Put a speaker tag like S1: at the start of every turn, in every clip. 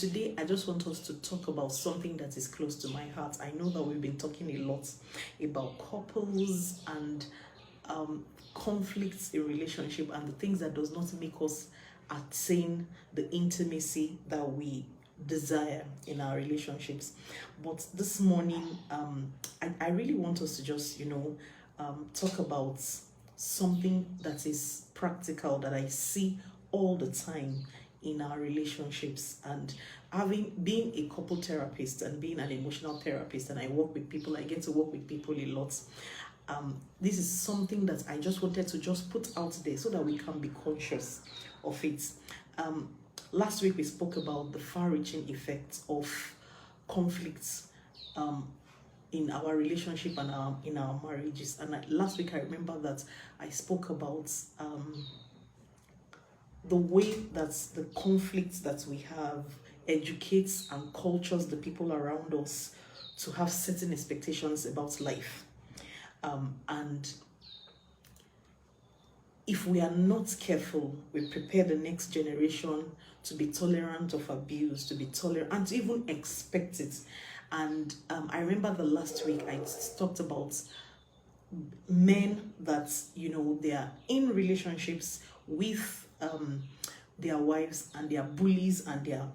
S1: Today, I just want us to talk about something that is close to my heart. I know that we've been talking a lot about couples and conflicts in relationship and the things that does not make us attain the intimacy that we desire in our relationships. But this morning, I really want us to just, talk about something that is practical that I see all the time in our relationships. And having being a couple therapist and being an emotional therapist, and I work with people, I get to work with people a lot. This is something that I just wanted to just put out there so that we can be conscious of it. Last week we spoke about the far-reaching effects of conflicts in our relationship and in our marriages. And last week I remember that I spoke about the way that the conflicts that we have educates and cultures the people around us to have certain expectations about life. And if we are not careful, we prepare the next generation to be tolerant of abuse, to be tolerant, and to even expect it. And I remember the last week I talked about men that, they are in relationships with their wives and they are bullies and they are,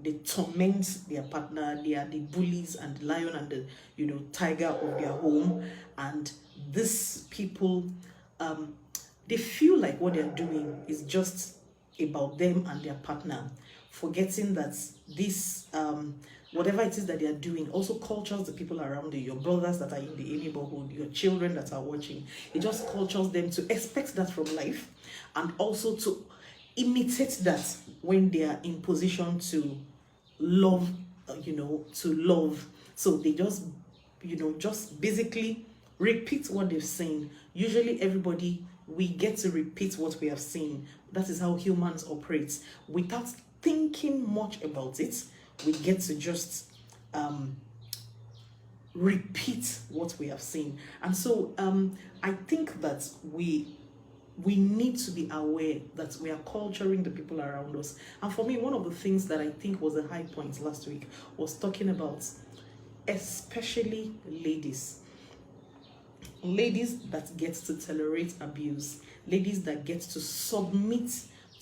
S1: they torment their partner. They are the bullies and the lion and the, tiger of their home. And these people, they feel like what they're doing is just about them and their partner, forgetting that this, whatever it is that they are doing also cultures the people around you, your brothers that are in the neighborhood, your children that are watching. It just cultures them to expect that from life and also to imitate that when they are in position to love, to love. So they just, just basically repeat what they've seen. Usually everybody, we get to repeat what we have seen. That is how humans operate. Without thinking much about it, we get to just repeat what we have seen. And so I think that we need to be aware that we are culturing the people around us. And for me, one of the things that I think was a high point last week was talking about especially ladies that get to tolerate abuse, ladies that get to submit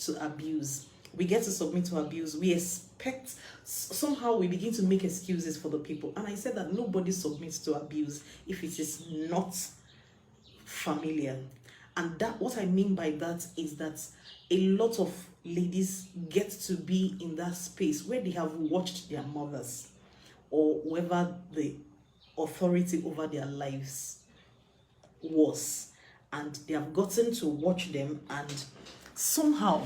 S1: to abuse. We get to submit to abuse. We expect, somehow we begin to make excuses for the people. And I said that nobody submits to abuse if it is not familiar. And that, what I mean by that is that a lot of ladies get to be in that space where they have watched their mothers or whoever the authority over their lives was, and they have gotten to watch them, and somehow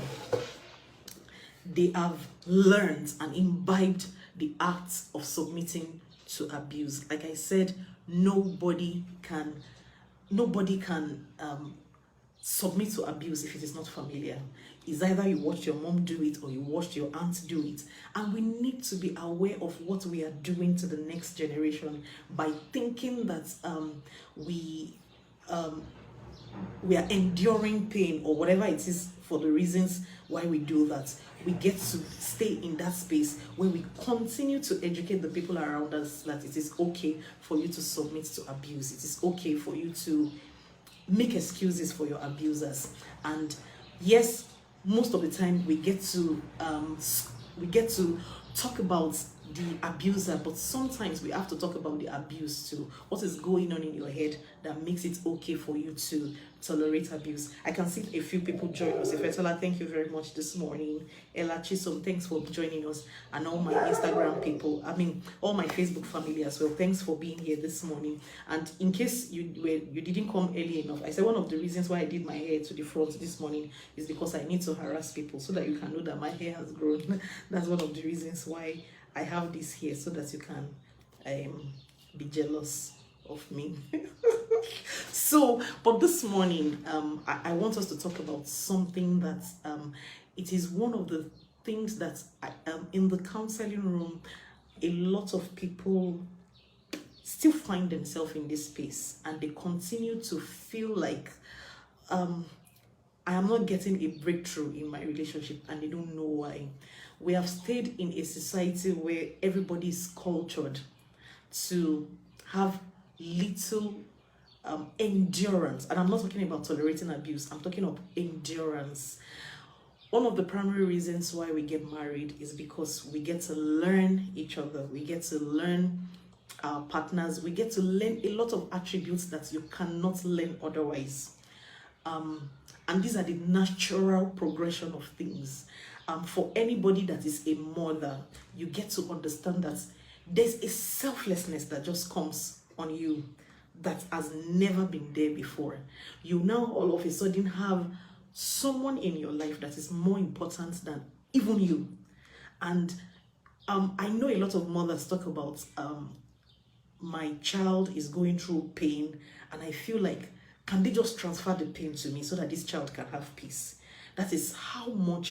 S1: they have learned and imbibed the art of submitting to abuse. Like I said, nobody can submit to abuse if it is not familiar. It's either you watched your mom do it or you watched your aunt do it. And we need to be aware of what we are doing to the next generation by thinking that we are enduring pain or whatever it is for the reasons why we do that. We get to stay in that space where we continue to educate the people around us that it is okay for you to submit to abuse. It is okay for you to make excuses for your abusers. And yes, most of the time we get to talk about the abuser, but sometimes we have to talk about the abuse too. What is going on in your head that makes it okay for you to tolerate abuse? I can see a few people join us. Ifetola, thank you very much this morning. Ella Chisom, thanks for joining us. And all my Instagram people, all my Facebook family as well, thanks for being here this morning. And in case you didn't come early enough, I said one of the reasons why I did my hair to the front this morning is because I need to harass people so that you can know that my hair has grown. That's one of the reasons why I have this here, so that you can be jealous of me. So, but this morning, I want us to talk about something that it is one of the things that in the counseling room, a lot of people still find themselves in this space and they continue to feel like I am not getting a breakthrough in my relationship and they don't know why. we have stayed in a society where everybody is cultured to have little endurance. And I'm not talking about tolerating abuse, I'm talking of endurance. One of the primary reasons why we get married is because we get to learn each other, we get to learn our partners, we get to learn a lot of attributes that you cannot learn otherwise. And these are the natural progression of things. For anybody that is a mother, you get to understand that there's a selflessness that just comes on you that has never been there before. You now all of a sudden have someone in your life that is more important than even you. And I know a lot of mothers talk about my child is going through pain, and I feel like, can they just transfer the pain to me so that this child can have peace? That is how much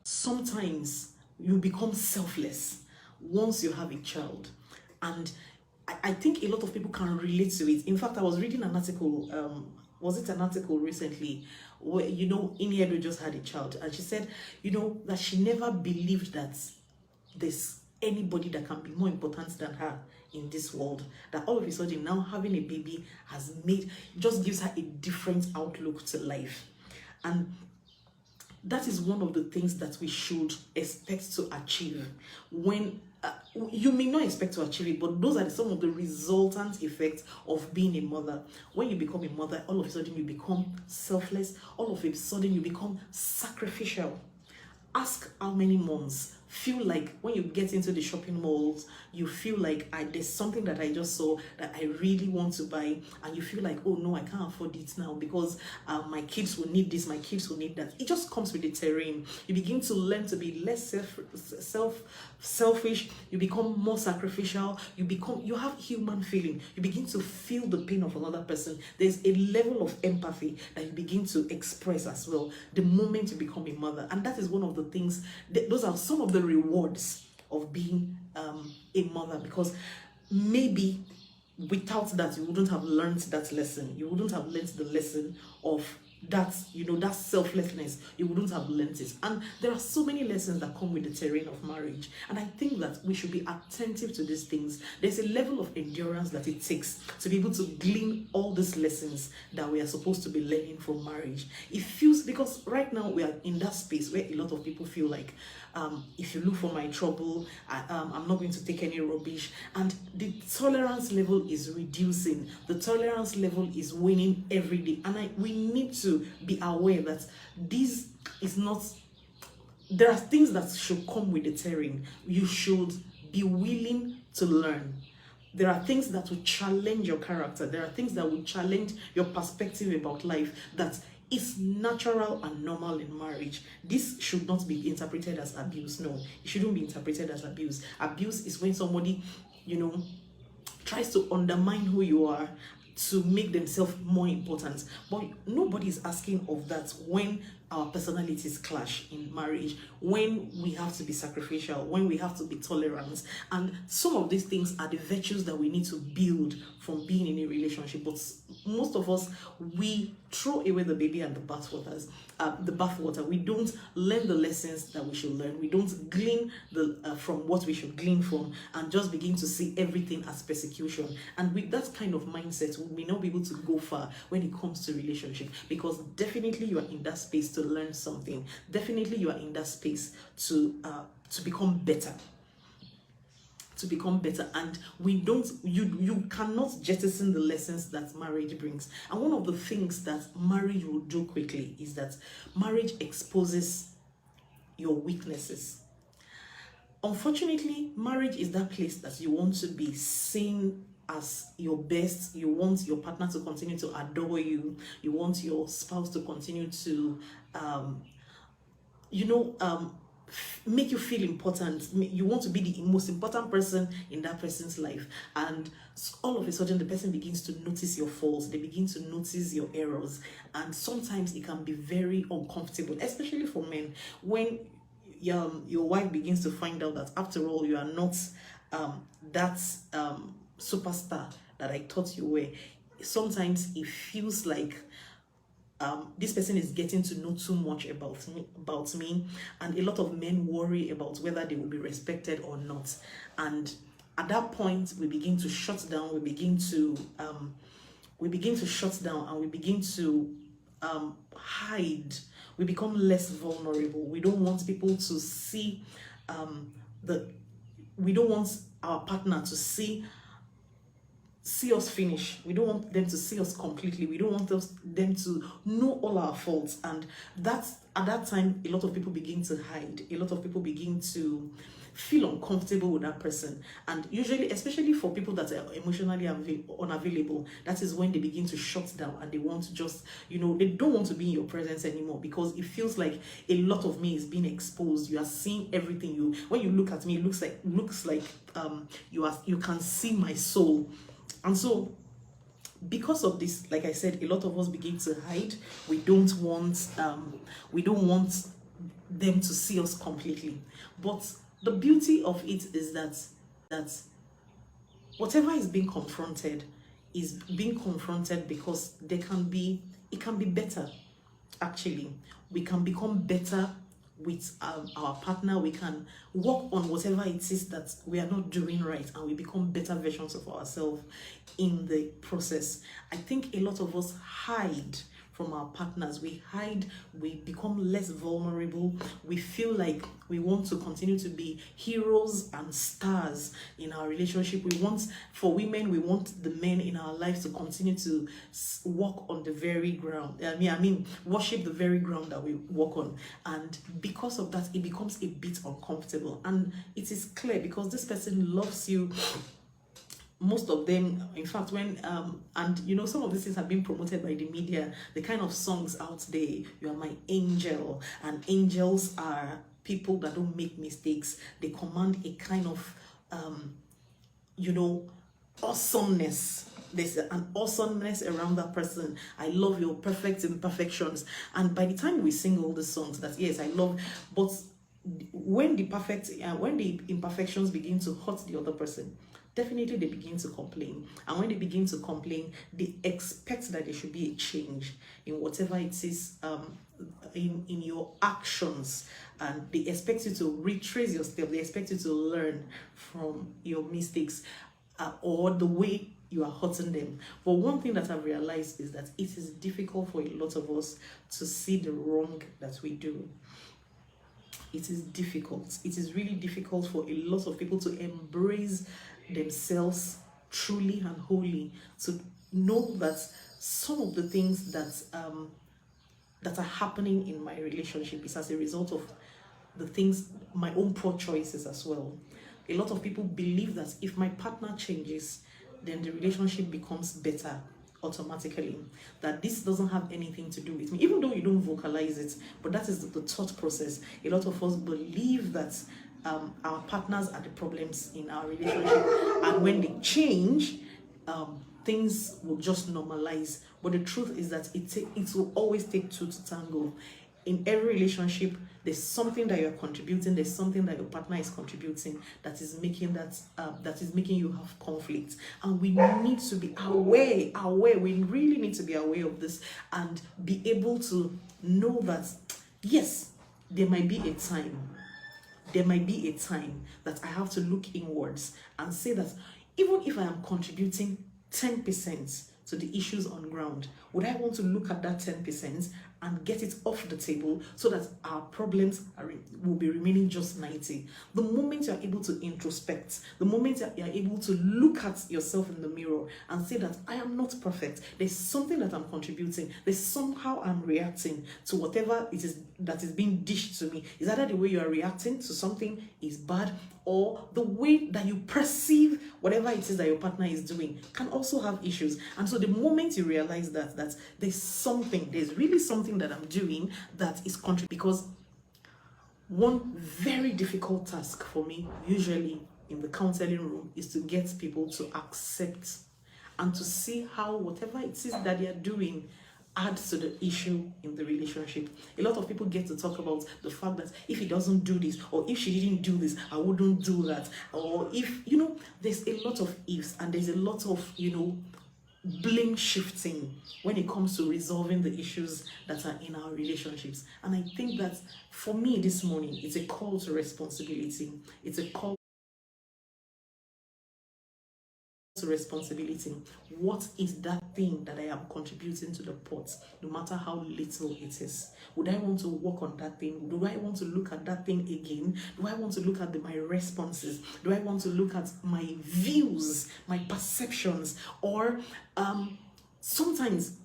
S1: sometimes you become selfless once you have a child. And I think a lot of people can relate to it. In fact, I was reading an article, was it an article recently, where, Iniedo just had a child, and she said, that she never believed that there's anybody that can be more important than her in this world. That all of a sudden now having a baby just gives her a different outlook to life. And that is one of the things that we should expect to achieve. When you may not expect to achieve it, but those are some of the resultant effects of being a mother. When you become a mother, all of a sudden you become selfless. All of a sudden you become sacrificial. Ask how many moms feel like when you get into the shopping malls, you feel like there's something that I just saw that I really want to buy, and you feel like, oh no, I can't afford it now because my kids will need this, my kids will need that. It just comes with the terrain. You begin to learn to be less selfish. You become more sacrificial. You have human feeling. You begin to feel the pain of another person. There's a level of empathy that you begin to express as well the moment you become a mother. And that is one of the things, those are some of the rewards of being a mother, because maybe without that you wouldn't have learned that lesson. You wouldn't have learned the lesson of that, that selflessness. You wouldn't have learned it. And there are so many lessons that come with the terrain of marriage, and I think that we should be attentive to these things. There's a level of endurance that it takes to be able to glean all these lessons that we are supposed to be learning from marriage. It feels, because right now we are in that space where a lot of people feel like, if you look for my trouble, I'm not going to take any rubbish. And the tolerance level is reducing. The tolerance level is waning every day. And we need to be aware that this is not, there are things that should come with the terrain. You should be willing to learn. There are things that will challenge your character. There are things that will challenge your perspective about life that is natural and normal in marriage. This should not be interpreted as abuse. No, it shouldn't be interpreted as abuse. Abuse is when somebody, tries to undermine who you are to make themselves more important. But nobody is asking of that when our personalities clash in marriage, when we have to be sacrificial, when we have to be tolerant. And some of these things are the virtues that we need to build from being in a relationship. But most of us, we throw away the baby and the bathwater. We don't learn the lessons that we should learn. We don't glean from what we should glean from, and just begin to see everything as persecution. And with that kind of mindset, we may not be able to go far when it comes to relationship, because definitely you are in that space to learn something. Definitely you are in that space to become better. And you cannot jettison the lessons that marriage brings. And one of the things that marriage will do quickly is that marriage exposes your weaknesses. Unfortunately, marriage is that place that you want to be seen as your best. You want your partner to continue to adore you. You want your spouse to continue to make you feel important. You want to be the most important person in that person's life, and all of a sudden the person begins to notice your faults. They begin to notice your errors, and sometimes it can be very uncomfortable, especially for men, when your wife begins to find out that after all you are not that superstar that I thought you were. Sometimes it feels like this person is getting to know too much about me, and a lot of men worry about whether they will be respected or not. And at that point, we begin to shut down. We begin to shut down, and we begin to hide. We become less vulnerable. We don't want people to see the. We don't want our partner to see us finish. We don't want them to see us completely. We don't want them to know all our faults. And that's at that time, a lot of people begin to hide. A lot of people begin to feel uncomfortable with that person. And usually, especially for people that are emotionally unavailable, that is when they begin to shut down, and they want to just, they don't want to be in your presence anymore, because it feels like a lot of me is being exposed. You are seeing everything. When you look at me, it looks like you can see my soul. And so, because of this, like I said, a lot of us begin to hide. We don't want them to see us completely. But the beauty of it is that whatever is being confronted because it can be better. Actually, we can become better with our partner. We can work on whatever it is that we are not doing right, and we become better versions of ourselves in the process. I think a lot of us hide from our partners. We hide, we become less vulnerable. We feel like we want to continue to be heroes and stars in our relationship. For women, we want the men in our lives to continue to walk on the very ground. Worship the very ground that we walk on. And because of that, it becomes a bit uncomfortable. And it is clear, because this person loves you. Most of them, in fact, some of these things have been promoted by the media, the kind of songs out there, you are my angel, and angels are people that don't make mistakes. They command a kind of, awesomeness. There's an awesomeness around that person. I love your perfect imperfections. And by the time we sing all the songs, that yes, I love, but when the imperfections begin to hurt the other person, definitely they begin to complain. And when they begin to complain, they expect that there should be a change in whatever it is, in your actions. And they expect you to retrace your steps. They expect you to learn from your mistakes, or the way you are hurting them. But one thing that I've realized is that it is difficult for a lot of us to see the wrong that we do. It is difficult. It is really difficult for a lot of people to embrace themselves truly and wholly, to know that some of the things that are happening in my relationship is as a result of the things, my own poor choices as well. A lot of people believe that if my partner changes, then the relationship becomes better automatically, that this doesn't have anything to do with me, even though you don't vocalize it, but that is the thought process. A lot of us believe that our partners are the problems in our relationship, and when they change, things will just normalize. But the truth is that it will always take two to tango. In every relationship, there's something that you're contributing, there's something that your partner is contributing that is making you have conflict. And we need to be aware. We really need to be aware of this and be able to know that, yes, there might be a time that I have to look inwards and say that even if I am contributing 10% to the issues on ground, would I want to look at that 10% and get it off the table so that our problems will be remaining just 90? The moment you are able to introspect, the moment you are able to look at yourself in the mirror and say that I am not perfect, there's something that I'm contributing, there's somehow I'm reacting to whatever it is that is being dished to me. Is either the way you are reacting to something is bad, or the way that you perceive whatever it is that your partner is doing can also have issues. And so the moment you realize that there's really something that I'm doing that is contributing, because one very difficult task for me usually in the counseling room is to get people to accept and to see how whatever it is that they are doing adds to the issue in the relationship. A lot of people get to talk about the fact that if he doesn't do this, or if she didn't do this, I wouldn't do that. Or if, there's a lot of ifs, and there's a lot of, blame shifting when it comes to resolving the issues that are in our relationships. And I think that for me this morning, it's a call to responsibility. It's a call to responsibility. What is that thing that I am contributing to the pot, no matter how little it is? Would I want to work on that thing? Do I want to look at that thing again? Do I want to look at my responses? Do I want to look at my views, my perceptions? Or sometimes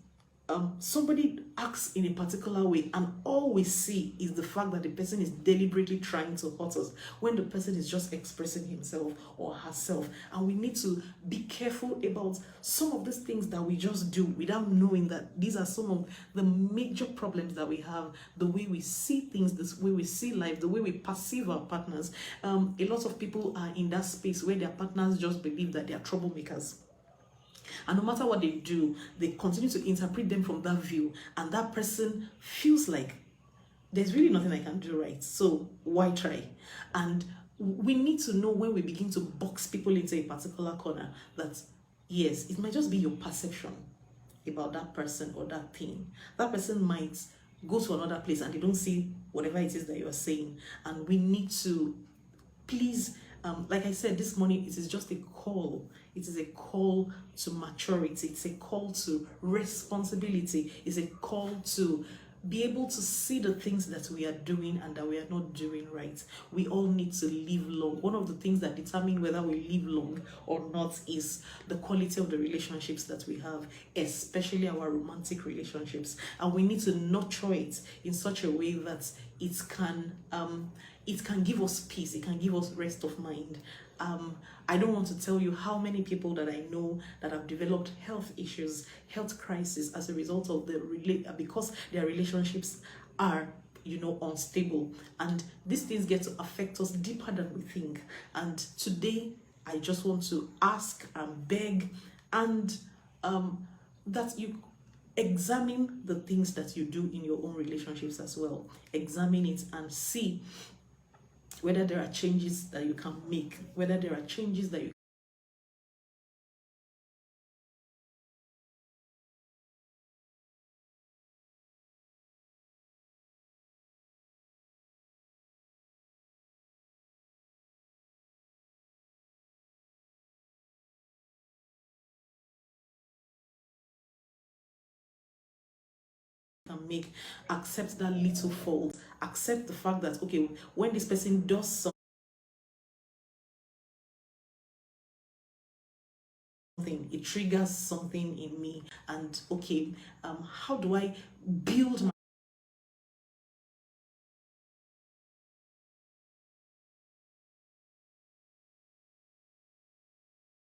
S1: somebody acts in a particular way, and all we see is the fact that the person is deliberately trying to hurt us, when the person is just expressing himself or herself. And we need to be careful about some of these things that we just do without knowing that these are some of the major problems that we have. The way we see things, the way we see life, the way we perceive our partners. A lot of people are in that space where their partners just believe that they are troublemakers. And no matter what they do, they continue to interpret them from that view. And that person feels like there's really nothing I can do right. So why try? And we need to know, when we begin to box people into a particular corner, that yes, it might just be your perception about that person or that thing. That person might go to another place and they don't see whatever it is that you are saying. And we need to please, like I said this morning, it is just a call. It is a call to maturity. It's a call to responsibility. It's a call to be able to see the things that we are doing and that we are not doing right. We all need to live long. One of the things that determine whether we live long or not is the quality of the relationships that we have, especially our romantic relationships. And we need to nurture it in such a way that it can give us peace. It can give us rest of mind. I don't want to tell you how many people that I know that have developed health issues, health crisis as a result of because their relationships are unstable, and these things get to affect us deeper than we think. And today I just want to ask and beg and that you examine the things that you do in your own relationships as well. Examine it and see whether there are changes that you can make, whether there are changes that you can make. Accept that little fault. Accept the fact that, okay, when this person does something, it triggers something in me. And okay, how do I build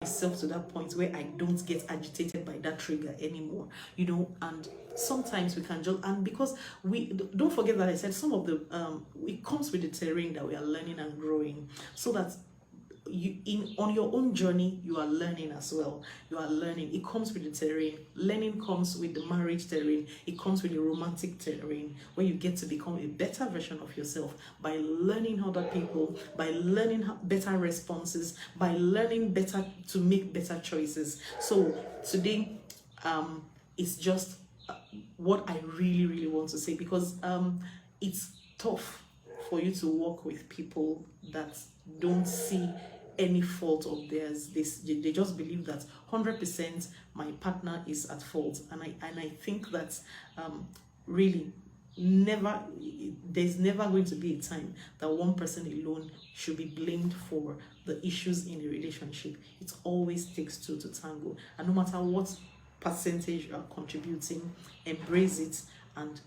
S1: myself to that point where I don't get agitated by that trigger anymore, and sometimes we can just, and because we don't forget that I said some of the it comes with the terrain that we are learning and growing, so that on your own journey you are learning as well. You are learning. It comes with the terrain. Learning comes with the marriage terrain. It comes with the romantic terrain, where you get to become a better version of yourself by learning other people, by learning better responses, by learning better to make better choices. So today it's just what I really, really want to say, because it's tough for you to work with people that don't see any fault of theirs. They just believe that 100% my partner is at fault, and I think that really there's never going to be a time that one person alone should be blamed for the issues in a relationship. It always takes two to tango, and no matter what percentage you are contributing, embrace it and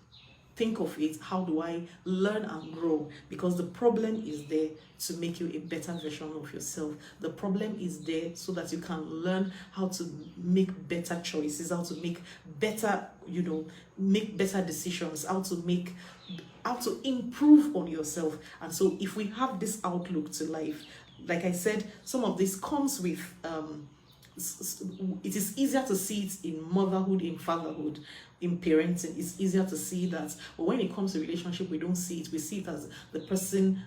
S1: think of it, how do I learn and grow? Because the problem is there to make you a better version of yourself. The problem is there so that you can learn how to make better choices, how to make better, make better decisions, how to improve on yourself. And so if we have this outlook to life, like I said, some of this comes with it is easier to see it in motherhood, in fatherhood, in parenting. It's easier to see that. But when it comes to relationship, we don't see it. We see it as the person